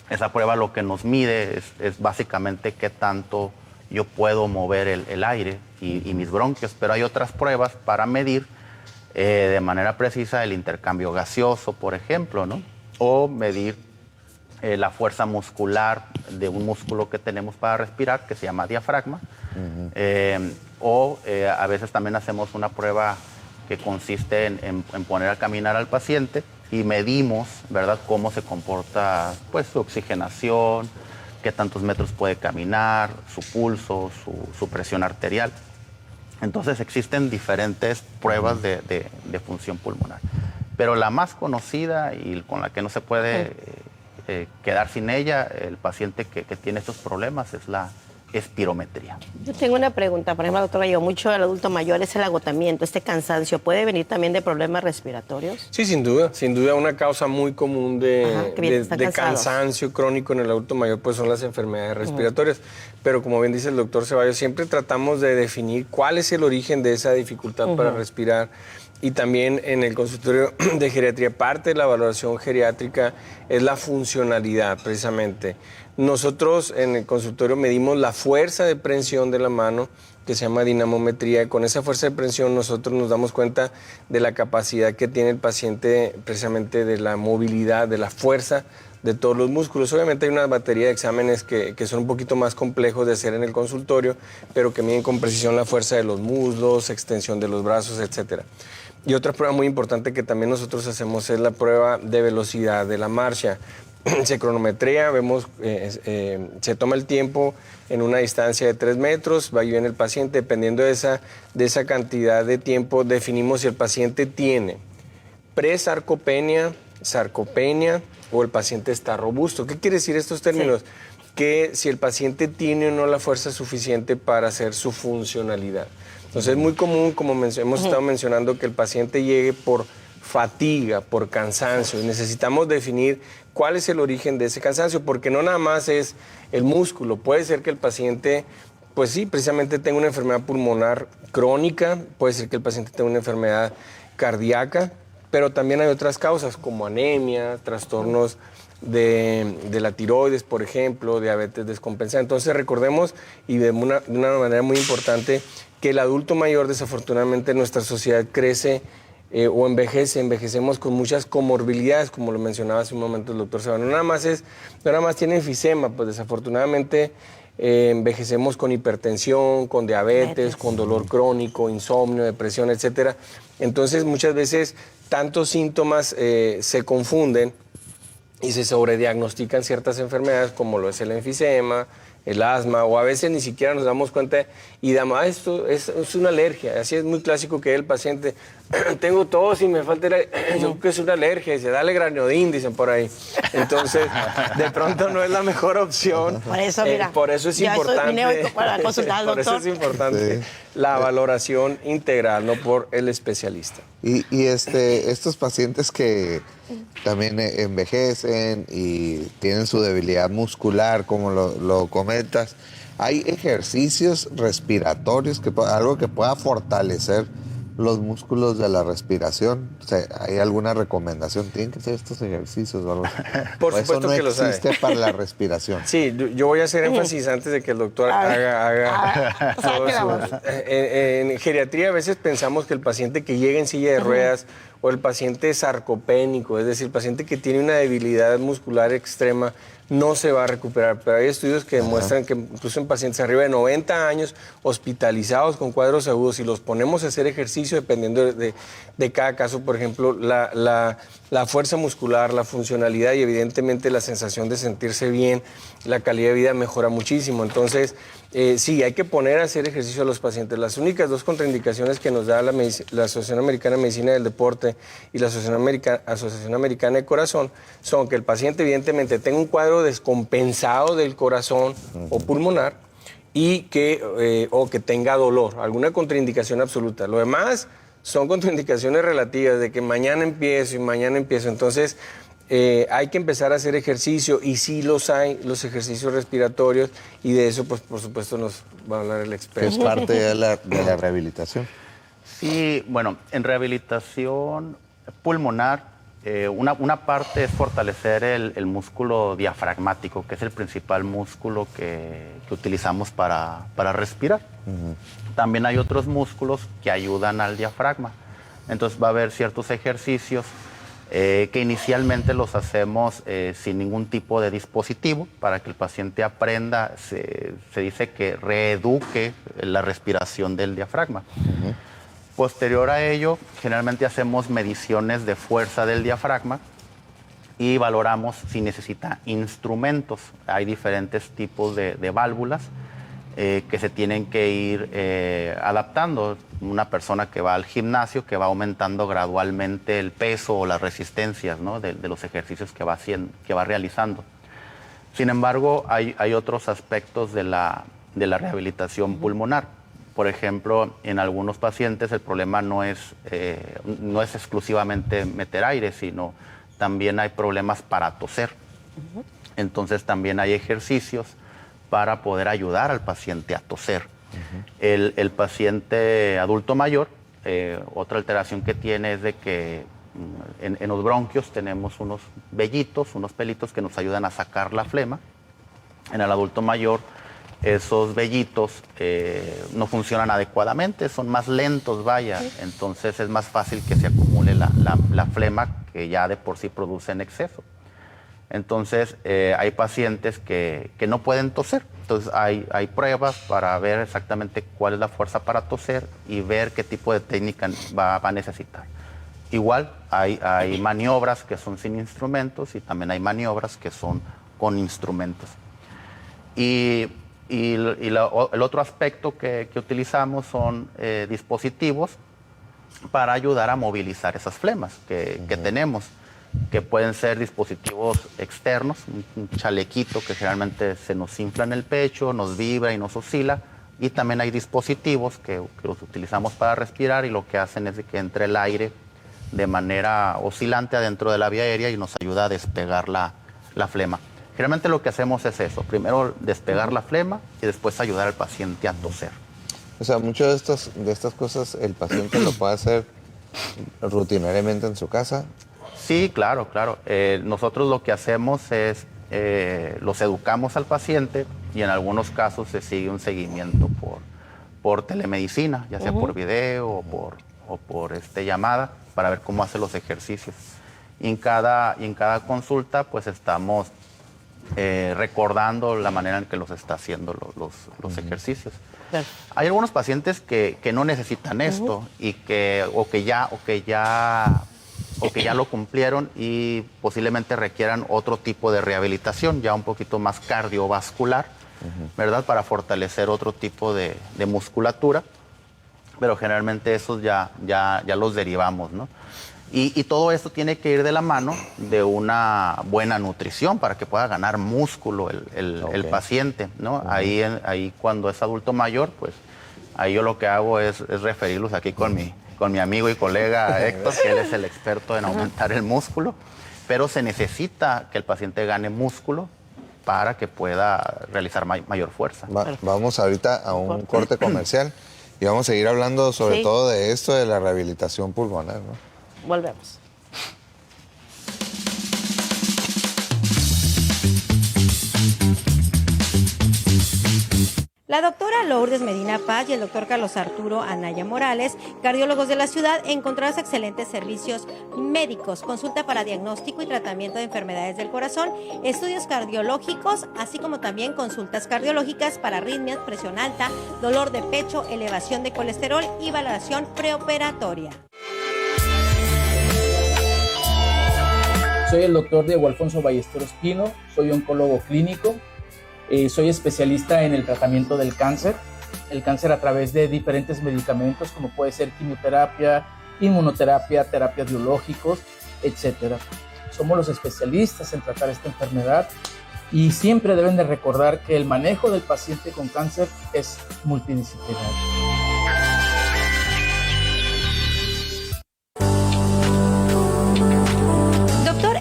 Esa prueba lo que nos mide es básicamente qué tanto yo puedo mover el aire y mis bronquios, pero hay otras pruebas para medir de manera precisa el intercambio gaseoso, por ejemplo, ¿no? O medir la fuerza muscular de un músculo que tenemos para respirar, que se llama diafragma. A veces también hacemos una prueba que consiste en poner a caminar al paciente y medimos, ¿verdad?, cómo se comporta, pues, su oxigenación, qué tantos metros puede caminar, su pulso, su presión arterial. Entonces existen diferentes pruebas de función pulmonar. Pero la más conocida y con la que no se puede quedar sin ella, el paciente que tiene estos problemas, es la espirometría. Yo tengo una pregunta, por ejemplo, doctora, yo mucho al adulto mayor es el agotamiento, este cansancio, ¿puede venir también de problemas respiratorios? Sí, sin duda, una causa muy común de cansancio crónico en el adulto mayor pues son las enfermedades respiratorias, pero como bien dice el doctor Ceballos, siempre tratamos de definir cuál es el origen de esa dificultad para respirar. Y también en el consultorio de geriatría, parte de la valoración geriátrica es la funcionalidad, precisamente. Nosotros en el consultorio medimos la fuerza de prensión de la mano, que se llama dinamometría, y con esa fuerza de prensión nosotros nos damos cuenta de la capacidad que tiene el paciente, precisamente de la movilidad, de la fuerza de todos los músculos. Obviamente hay una batería de exámenes que son un poquito más complejos de hacer en el consultorio, pero que miden con precisión la fuerza de los muslos, extensión de los brazos, etc. Y otra prueba muy importante que también nosotros hacemos es la prueba de velocidad de la marcha. Se cronometrea, vemos, se toma el tiempo en una distancia de 3 metros, va y viene el paciente, dependiendo de esa cantidad de tiempo, definimos si el paciente tiene presarcopenia, sarcopenia o el paciente está robusto. ¿Qué quiere decir estos términos? Sí. Que si el paciente tiene o no la fuerza suficiente para hacer su funcionalidad. Entonces es muy común, como hemos estado mencionando, que el paciente llegue por fatiga, por cansancio, y necesitamos definir cuál es el origen de ese cansancio, porque no nada más es el músculo, puede ser que el paciente, pues sí, precisamente tenga una enfermedad pulmonar crónica, puede ser que el paciente tenga una enfermedad cardíaca, pero también hay otras causas como anemia, trastornos de la tiroides, por ejemplo, diabetes descompensada. Entonces recordemos, y de una manera muy importante, que el adulto mayor, desafortunadamente, en nuestra sociedad crece o envejecemos con muchas comorbilidades, como lo mencionaba hace un momento el doctor Sebano. No nada más tiene enfisema, pues desafortunadamente envejecemos con hipertensión, con diabetes, con dolor crónico, insomnio, depresión, etc. Entonces muchas veces tantos síntomas se confunden y se sobrediagnostican ciertas enfermedades como lo es el enfisema, el asma, o a veces ni siquiera nos damos cuenta y damos, esto es una alergia. Así es muy clásico que el paciente, tengo tos y me falta yo creo que es una alergia, dice, dale Granodin, dicen por ahí. Entonces, de pronto no es la mejor opción. Por eso, mira, por eso es importante, para consultar al doctor. Por eso es importante la valoración integral, no por el especialista. Y estos pacientes que también envejecen y tienen su debilidad muscular, como lo comentas, ¿hay ejercicios respiratorios, algo que pueda fortalecer los músculos de la respiración? O sea, ¿hay alguna recomendación? ¿Tienen que hacer estos ejercicios o algo? Por ¿O supuesto eso no que los hay. existe para la respiración? Sí, yo voy a hacer énfasis antes de que el doctor haga todo eso. En geriatría a veces pensamos que el paciente que llega en silla de ruedas o el paciente sarcopénico, es decir, el paciente que tiene una debilidad muscular extrema, no se va a recuperar. Pero hay estudios que demuestran que incluso en pacientes arriba de 90 años hospitalizados con cuadros agudos, si los ponemos a hacer ejercicio, dependiendo de cada caso, por ejemplo, la fuerza muscular, la funcionalidad y evidentemente la sensación de sentirse bien, la calidad de vida mejora muchísimo. Entonces, sí, hay que poner a hacer ejercicio a los pacientes. Las únicas dos contraindicaciones que nos da la Asociación Americana de Medicina del Deporte y la Asociación Americana de Corazón son que el paciente evidentemente tenga un cuadro descompensado del corazón o pulmonar y o que tenga dolor, alguna contraindicación absoluta. Lo demás son contraindicaciones relativas de que mañana empiezo y mañana empiezo. Entonces, hay que empezar a hacer ejercicio y sí los hay, los ejercicios respiratorios, y de eso, pues, por supuesto, nos va a hablar el experto. Es parte de la rehabilitación. Sí, bueno, en rehabilitación pulmonar, una parte es fortalecer el músculo diafragmático, que es el principal músculo que utilizamos para respirar. También hay otros músculos que ayudan al diafragma. Entonces va a haber ciertos ejercicios que inicialmente los hacemos sin ningún tipo de dispositivo para que el paciente aprenda, se dice que reeduque la respiración del diafragma. Posterior a ello, generalmente hacemos mediciones de fuerza del diafragma y valoramos si necesita instrumentos. Hay diferentes tipos de válvulas que se tienen que ir adaptando. Una persona que va al gimnasio, que va aumentando gradualmente el peso o las resistencias, ¿no?, de los ejercicios que va realizando. Sin embargo, hay otros aspectos de la rehabilitación pulmonar. Por ejemplo, en algunos pacientes el problema no es exclusivamente meter aire, sino también hay problemas para toser. Entonces también hay ejercicios para poder ayudar al paciente a toser. El paciente adulto mayor, otra alteración que tiene es de que en los bronquios tenemos unos vellitos, unos pelitos que nos ayudan a sacar la flema. En el adulto mayor, esos vellitos no funcionan adecuadamente, son más lentos, vaya. Entonces es más fácil que se acumule la flema que ya de por sí produce en exceso. Entonces hay pacientes que no pueden toser. Entonces hay pruebas para ver exactamente cuál es la fuerza para toser y ver qué tipo de técnica va a necesitar. Igual hay maniobras que son sin instrumentos y también hay maniobras que son con instrumentos. Y el otro aspecto que utilizamos son dispositivos para ayudar a movilizar esas flemas que tenemos, que pueden ser dispositivos externos, un chalequito que generalmente se nos infla en el pecho, nos vibra y nos oscila, y también hay dispositivos que los utilizamos para respirar y lo que hacen es que entre el aire de manera oscilante adentro de la vía aérea y nos ayuda a despegar la flema. Generalmente lo que hacemos es eso, primero despegar la flema y después ayudar al paciente a toser. O sea, muchas de estas cosas el paciente lo puede hacer rutinariamente en su casa. Sí, claro. Nosotros lo que hacemos es, los educamos al paciente y en algunos casos se sigue un seguimiento por telemedicina, ya sea por video o por llamada, para ver cómo hace los ejercicios. Y en cada consulta pues estamos recordando la manera en que los está haciendo los ejercicios. Claro. Hay algunos pacientes que no necesitan esto y que ya lo cumplieron y posiblemente requieran otro tipo de rehabilitación, ya un poquito más cardiovascular, ¿verdad? Para fortalecer otro tipo de musculatura, pero generalmente esos ya los derivamos, ¿no? Y todo esto tiene que ir de la mano de una buena nutrición para que pueda ganar músculo el paciente, ¿no? Ahí cuando es adulto mayor, pues ahí yo lo que hago es referirlos aquí con mi amigo y colega Héctor, que él es el experto en aumentar el músculo, pero se necesita que el paciente gane músculo para que pueda realizar mayor fuerza. Vamos ahorita a un corte comercial Y vamos a seguir hablando sobre todo de esto, de la rehabilitación pulmonar, ¿no? Volvemos. La doctora Lourdes Medina Paz y el doctor Carlos Arturo Anaya Morales, cardiólogos de la ciudad, encontraron excelentes servicios médicos, consulta para diagnóstico y tratamiento de enfermedades del corazón, estudios cardiológicos, así como también consultas cardiológicas para arritmias, presión alta, dolor de pecho, elevación de colesterol y valoración preoperatoria. Soy el doctor Diego Alfonso Ballesteros Pino, soy oncólogo clínico. Soy especialista en el tratamiento del cáncer a través de diferentes medicamentos como puede ser quimioterapia, inmunoterapia, terapias biológicos, etc. Somos los especialistas en tratar esta enfermedad y siempre deben de recordar que el manejo del paciente con cáncer es multidisciplinario.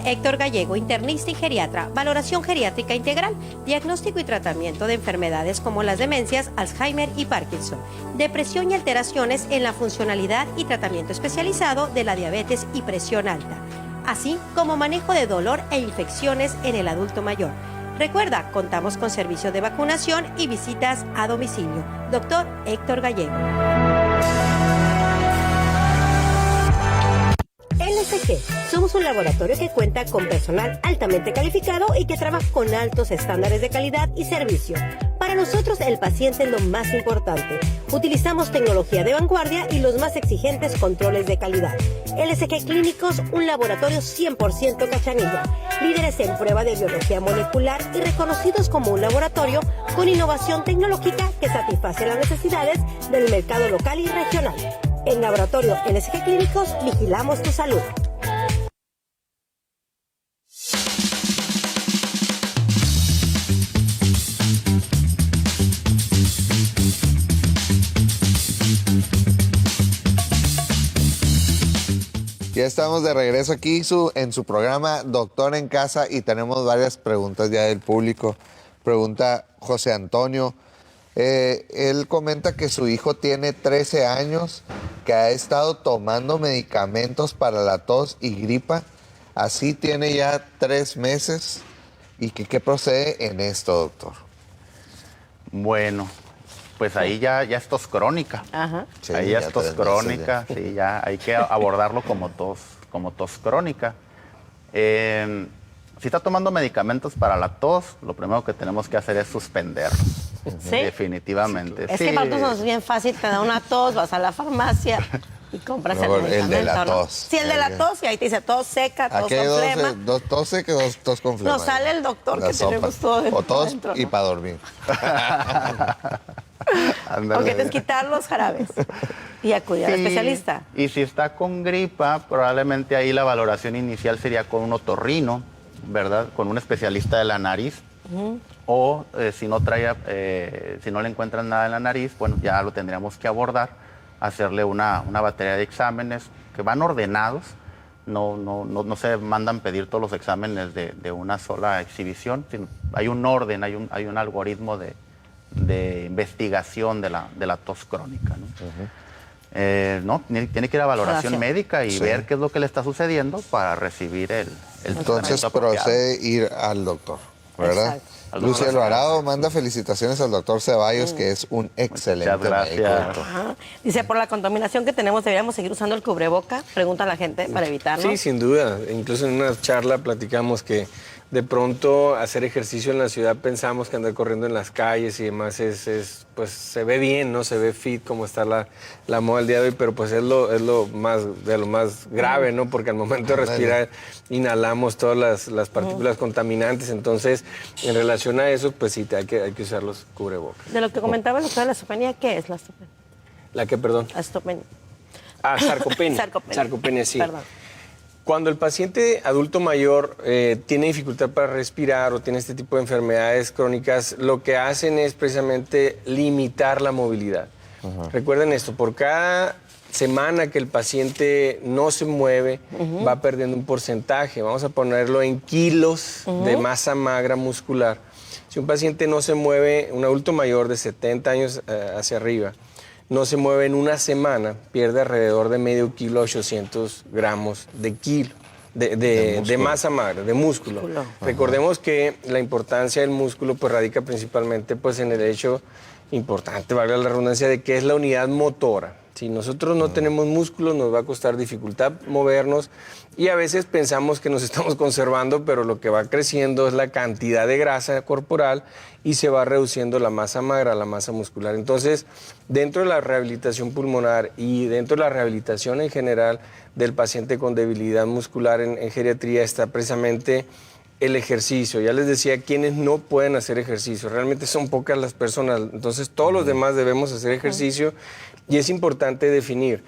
Héctor Gallego, internista y geriatra, valoración geriátrica integral, diagnóstico y tratamiento de enfermedades como las demencias, Alzheimer y Parkinson, depresión y alteraciones en la funcionalidad y tratamiento especializado de la diabetes y presión alta, así como manejo de dolor e infecciones en el adulto mayor. Recuerda, contamos con servicios de vacunación y visitas a domicilio. Doctor Héctor Gallego. LSG. Somos un laboratorio que cuenta con personal altamente calificado y que trabaja con altos estándares de calidad y servicio. Para nosotros el paciente es lo más importante. Utilizamos tecnología de vanguardia y los más exigentes controles de calidad. LSG Clínicos, un laboratorio 100% Cachanilla. Líderes en prueba de biología molecular y reconocidos como un laboratorio con innovación tecnológica que satisface las necesidades del mercado local y regional. En Laboratorio LSG Clínicos vigilamos tu salud. Ya estamos de regreso aquí en su programa Doctor en Casa y tenemos varias preguntas ya del público. Pregunta José Antonio. Él comenta que su hijo tiene 13 años, que ha estado tomando medicamentos para la tos y gripa. Así tiene ya 3 meses. ¿Y qué procede en esto, doctor? Bueno, pues ahí ya es tos crónica. Ajá. Sí, ahí ya es tos crónica, sí, ya hay que abordarlo como tos crónica. Si está tomando medicamentos para la tos, lo primero que tenemos que hacer es suspenderlos. ¿Sí? Definitivamente. Es sí. que para nosotros es bien fácil, te da una tos, vas a la farmacia y compras el medicamento. El de la tos. Sí, el de la tos, y ahí te dice tos seca, tos con flema. Tos seca, tos con flema. Nos sale el doctor que tenemos todo dentro. O tos dentro, ¿no? y para dormir. O que te quitar los jarabes y acudir al especialista. Y si está con gripa, probablemente ahí la valoración inicial sería con un otorrino, ¿verdad? Con un especialista de la nariz. O si no le encuentran nada en la nariz, bueno, ya lo tendríamos que abordar, hacerle una batería de exámenes que van ordenados, no se mandan pedir todos los exámenes de una sola exhibición, sino hay un orden, hay un algoritmo de investigación de la tos crónica, ¿no? Tiene que ir a valoración médica y ver qué es lo que le está sucediendo para recibir el Entonces procede ir al doctor, ¿verdad? Lucy Alvarado manda felicitaciones al doctor Ceballos, que es un excelente médico. Dice, por la contaminación que tenemos, ¿deberíamos seguir usando el cubreboca? Pregunta a la gente para evitarlo. Sí, sin duda. Incluso en una charla platicamos que de pronto hacer ejercicio en la ciudad pensamos que andar corriendo en las calles y demás pues se ve bien, ¿no? Se ve fit como está la moda el día de hoy, pero pues es lo más grave, ¿no? Porque al momento de respirar inhalamos todas las partículas contaminantes. Entonces, en relación a eso, pues sí, hay que usar los cubrebocas. De lo que comentaba el doctor de la astopenia, ¿qué es la astopenia? ¿La qué, perdón? Astopenia. Sarcopenia. Sarcopenia, sí. Perdón. Cuando el paciente adulto mayor tiene dificultad para respirar o tiene este tipo de enfermedades crónicas, lo que hacen es precisamente limitar la movilidad. Recuerden esto, por cada semana que el paciente no se mueve, va perdiendo un porcentaje. Vamos a ponerlo en kilos de masa magra muscular. Si un paciente no se mueve, un adulto mayor de 70 años hacia arriba, no se mueve en una semana, pierde alrededor de medio kilo a 800 gramos de masa magra, de músculo. Recordemos que la importancia del músculo pues radica principalmente pues en el hecho importante, valga la redundancia, de que es la unidad motora. Si nosotros no tenemos músculos, nos va a costar dificultad movernos y a veces pensamos que nos estamos conservando, pero lo que va creciendo es la cantidad de grasa corporal y se va reduciendo la masa magra, la masa muscular. Entonces, dentro de la rehabilitación pulmonar y dentro de la rehabilitación en general del paciente con debilidad muscular en geriatría está precisamente el ejercicio. Ya les decía, quienes no pueden hacer ejercicio. Realmente son pocas las personas. Entonces, todos los demás debemos hacer ejercicio y es importante definir.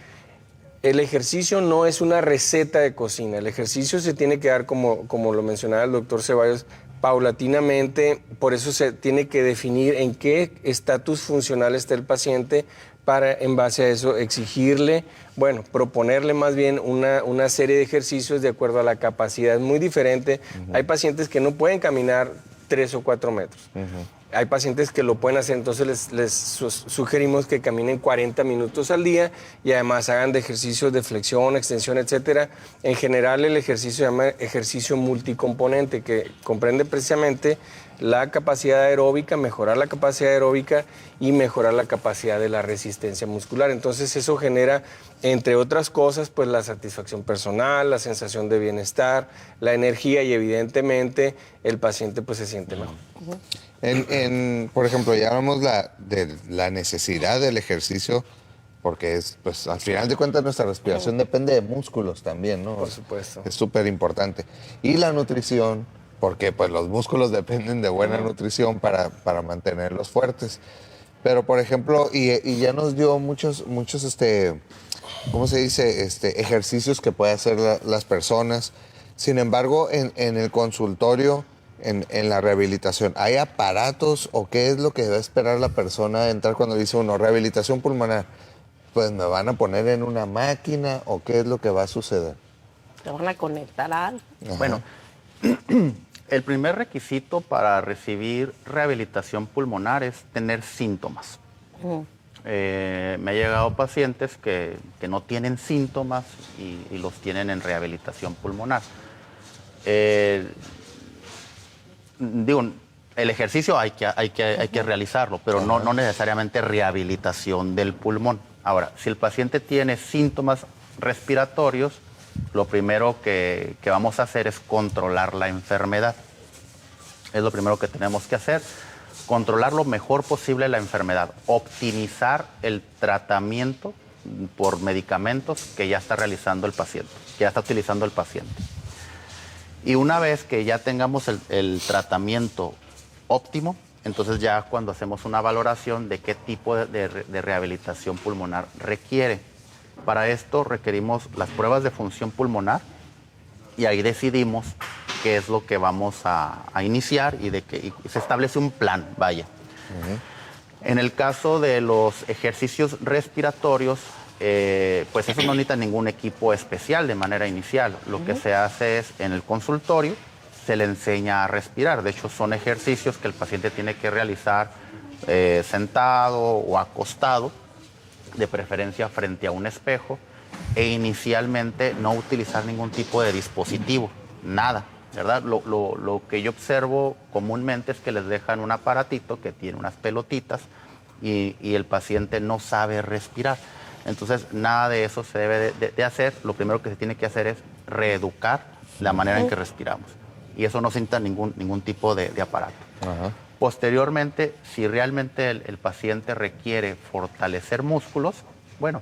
El ejercicio no es una receta de cocina. El ejercicio se tiene que dar, como lo mencionaba el doctor Ceballos, paulatinamente. Por eso se tiene que definir en qué estatus funcional está el paciente para, en base a eso, exigirle, proponerle más bien una serie de ejercicios de acuerdo a la capacidad. Es muy diferente. Hay pacientes que no pueden caminar 3 o 4 metros. Hay pacientes que lo pueden hacer, entonces les sugerimos que caminen 40 minutos al día y además hagan de ejercicios de flexión, extensión, etcétera. En general el ejercicio se llama ejercicio multicomponente, que comprende precisamente la capacidad aeróbica, mejorar la capacidad aeróbica y mejorar la capacidad de la resistencia muscular. Entonces eso genera, entre otras cosas, pues la satisfacción personal, la sensación de bienestar, la energía y evidentemente el paciente pues se siente mejor. Por ejemplo, ya hablamos de la necesidad del ejercicio, porque pues al final de cuentas nuestra respiración depende de músculos también, ¿no? Por supuesto. Es súper importante. Y la nutrición, porque pues los músculos dependen de buena nutrición para mantenerlos fuertes. Pero, por ejemplo, y ya nos dio muchos ¿cómo se dice? Ejercicios que pueden hacer las personas. Sin embargo, en el consultorio, en la rehabilitación, ¿hay aparatos o qué es lo que debe esperar la persona de entrar cuando dice uno, rehabilitación pulmonar? Pues me van a poner en una máquina o qué es lo que va a suceder. ¿Te van a conectar a algo? Bueno, el primer requisito para recibir rehabilitación pulmonar es tener síntomas. Me ha llegado pacientes que no tienen síntomas y los tienen en rehabilitación pulmonar. El ejercicio hay que realizarlo, pero no necesariamente rehabilitación del pulmón. Ahora, si el paciente tiene síntomas respiratorios, lo primero que vamos a hacer es controlar la enfermedad. Es lo primero que tenemos que hacer, controlar lo mejor posible la enfermedad, optimizar el tratamiento por medicamentos que ya está realizando el paciente, que ya está utilizando el paciente. Y una vez que ya tengamos el tratamiento óptimo, entonces ya cuando hacemos una valoración de qué tipo de rehabilitación pulmonar requiere. Para esto requerimos las pruebas de función pulmonar y ahí decidimos qué es lo que vamos a iniciar y se establece un plan, vaya. En el caso de los ejercicios respiratorios, pues eso no necesita ningún equipo especial de manera inicial. Lo que se hace es, en el consultorio, se le enseña a respirar. De hecho, son ejercicios que el paciente tiene que realizar sentado o acostado, de preferencia frente a un espejo, e inicialmente no utilizar ningún tipo de dispositivo, nada, ¿verdad? Lo que yo observo comúnmente es que les dejan un aparatito que tiene unas pelotitas y el paciente no sabe respirar. Entonces, nada de eso se debe de hacer. Lo primero que se tiene que hacer es reeducar la manera en que respiramos. Y eso no necesita ningún tipo de aparato. Posteriormente, si realmente el paciente requiere fortalecer músculos, bueno,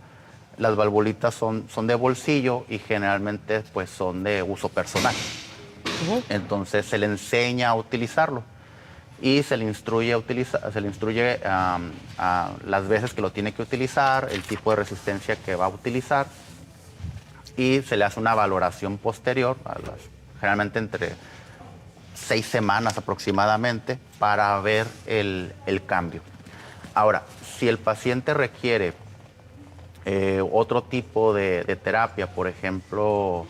las valvulitas son de bolsillo y generalmente pues son de uso personal. Entonces se le enseña a utilizarlo y se le instruye a las veces que lo tiene que utilizar, el tipo de resistencia que va a utilizar y se le hace una valoración posterior, generalmente entre 6 semanas aproximadamente, para ver el cambio. Ahora, si el paciente requiere otro tipo de terapia, por ejemplo,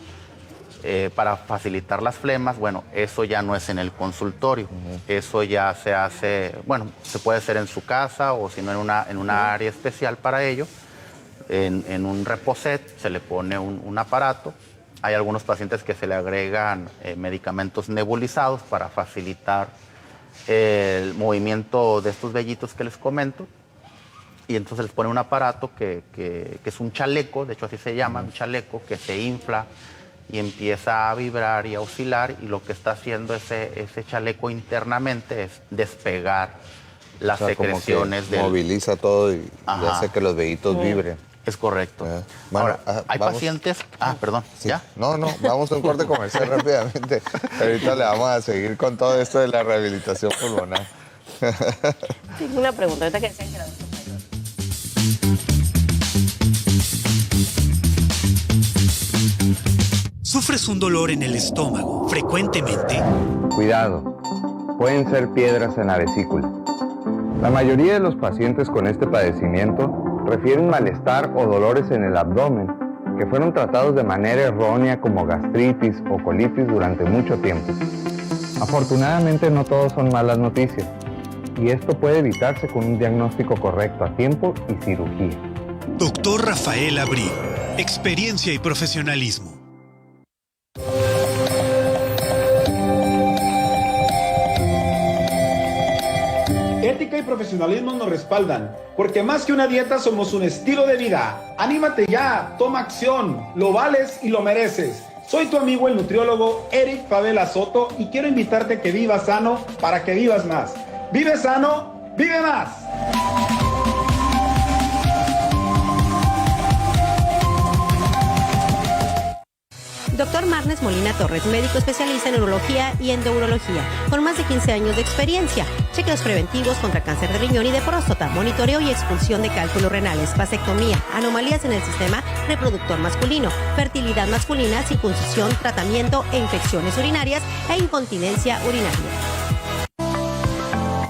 para facilitar las flemas, bueno, eso ya no es en el consultorio. Eso ya se hace, bueno, se puede hacer en su casa o si no en una área especial para ello. En un reposet se le pone un aparato. Hay algunos pacientes que se le agregan medicamentos nebulizados para facilitar el movimiento de estos vellitos que les comento. Y entonces les pone un aparato que es un chaleco, de hecho así se llama, un chaleco que se infla y empieza a vibrar y a oscilar, y lo que está haciendo ese chaleco internamente es despegar las secreciones del... Moviliza todo y hace que los vellitos vibren. Es correcto. Bueno, ahora, hay pacientes... perdón, sí. ¿ya? No, vamos a un corte comercial rápidamente. Ahorita le vamos a seguir con todo esto de la rehabilitación pulmonar. Tengo una pregunta, ahorita que decían que la... ¿Sufres un dolor en el estómago frecuentemente? Cuidado, pueden ser piedras en la vesícula. La mayoría de los pacientes con este padecimiento refieren malestar o dolores en el abdomen que fueron tratados de manera errónea como gastritis o colitis durante mucho tiempo. Afortunadamente no todos son malas noticias, y esto puede evitarse con un diagnóstico correcto a tiempo y cirugía. Doctor Rafael Abril, experiencia y profesionalismo. Ética y profesionalismo nos respaldan, porque más que una dieta somos un estilo de vida. Anímate ya, toma acción, lo vales y lo mereces. Soy tu amigo el nutriólogo Eric Favela Soto y quiero invitarte a que vivas sano para que vivas más. Vive sano, vive más. Doctor Marnes Molina Torres, médico especialista en urología y endourología, con más de 15 años de experiencia. Chequeos preventivos contra cáncer de riñón y de próstata, monitoreo y expulsión de cálculos renales, vasectomía, anomalías en el sistema reproductor masculino, fertilidad masculina, circuncisión, tratamiento e infecciones urinarias e incontinencia urinaria.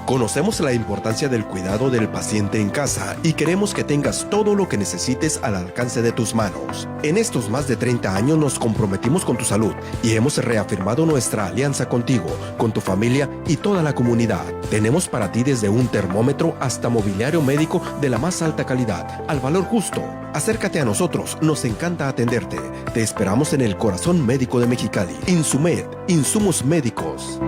Conocemos la importancia del cuidado del paciente en casa y queremos que tengas todo lo que necesites al alcance de tus manos. En estos más de 30 años nos comprometimos con tu salud y hemos reafirmado nuestra alianza contigo, con tu familia y toda la comunidad. Tenemos para ti desde un termómetro hasta mobiliario médico de la más alta calidad, al valor justo. Acércate a nosotros, nos encanta atenderte. Te esperamos en el Corazón Médico de Mexicali. Insumed, insumos médicos.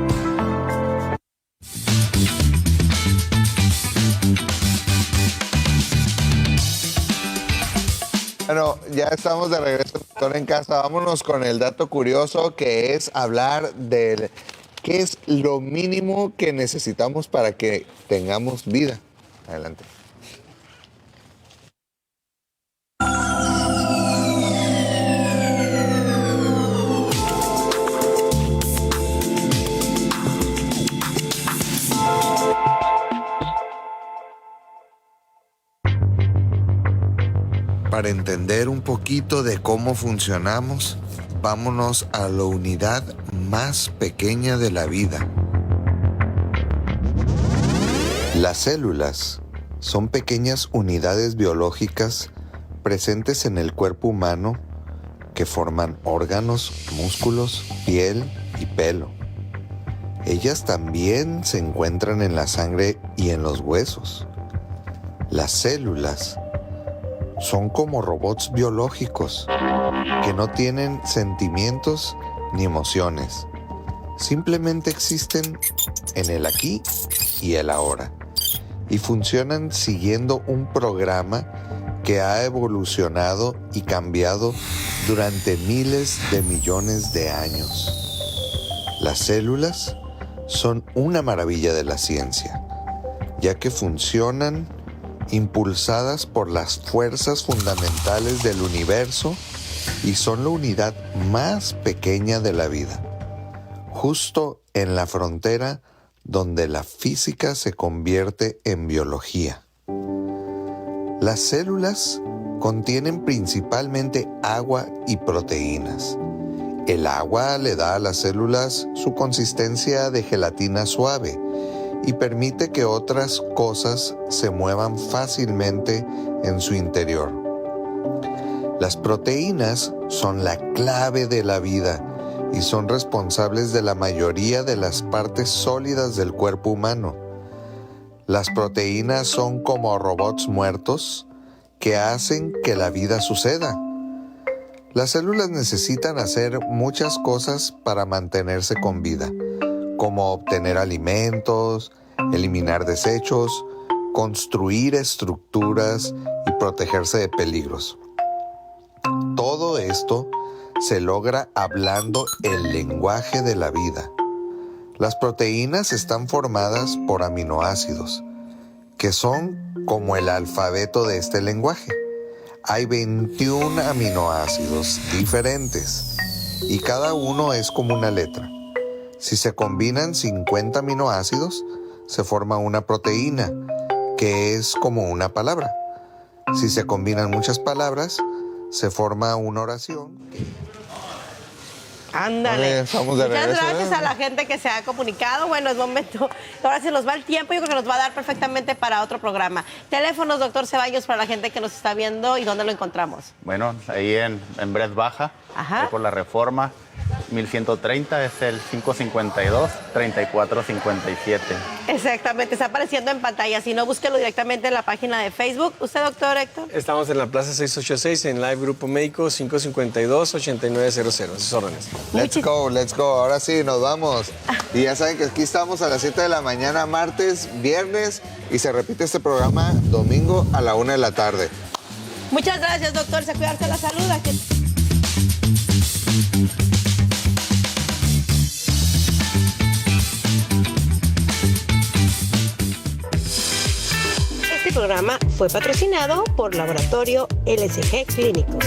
Bueno, ya estamos de regreso, doctor en casa. Vámonos con el dato curioso, que es hablar de qué es lo mínimo que necesitamos para que tengamos vida. Adelante. Para entender un poquito de cómo funcionamos, vámonos a la unidad más pequeña de la vida. Las células son pequeñas unidades biológicas presentes en el cuerpo humano que forman órganos, músculos, piel y pelo. Ellas también se encuentran en la sangre y en los huesos. Las células son como robots biológicos que no tienen sentimientos ni emociones. Simplemente existen en el aquí y el ahora y funcionan siguiendo un programa que ha evolucionado y cambiado durante miles de millones de años. Las células son una maravilla de la ciencia, ya que funcionan impulsadas por las fuerzas fundamentales del universo y son la unidad más pequeña de la vida, justo en la frontera donde la física se convierte en biología. Las células contienen principalmente agua y proteínas. El agua le da a las células su consistencia de gelatina suave y permite que otras cosas se muevan fácilmente en su interior. Las proteínas son la clave de la vida y son responsables de la mayoría de las partes sólidas del cuerpo humano. Las proteínas son como robots muertos que hacen que la vida suceda. Las células necesitan hacer muchas cosas para mantenerse con vida, como obtener alimentos, eliminar desechos, construir estructuras y protegerse de peligros. Todo esto se logra hablando el lenguaje de la vida. Las proteínas están formadas por aminoácidos, que son como el alfabeto de este lenguaje. Hay 21 aminoácidos diferentes y cada uno es como una letra. Si se combinan 50 aminoácidos, se forma una proteína, que es como una palabra. Si se combinan muchas palabras, se forma una oración. Ándale. Estamos de Muchas regreso, gracias a la gente que se ha comunicado. Bueno, es momento. Ahora se nos va el tiempo. Yo creo que nos va a dar perfectamente para otro programa. Teléfonos, doctor Ceballos, para la gente que nos está viendo y dónde lo encontramos. Bueno, ahí en Bred Baja, ahí por la Reforma, 1130 es el 552-3457. Exactamente, está apareciendo en pantalla. Si no, búsquelo directamente en la página de Facebook. ¿Usted, doctor Héctor? Estamos en la Plaza 686, en Live Grupo Médico, 552-8900. Sus órdenes. Let's go, let's go. Ahora sí, nos vamos. Y ya saben que aquí estamos a las 7 de la mañana, martes, viernes, y se repite este programa domingo a la 1 de la tarde. Muchas gracias, doctor. Se cuidarse la salud. Aquí... Este programa fue patrocinado por Laboratorio LSG Clínicos.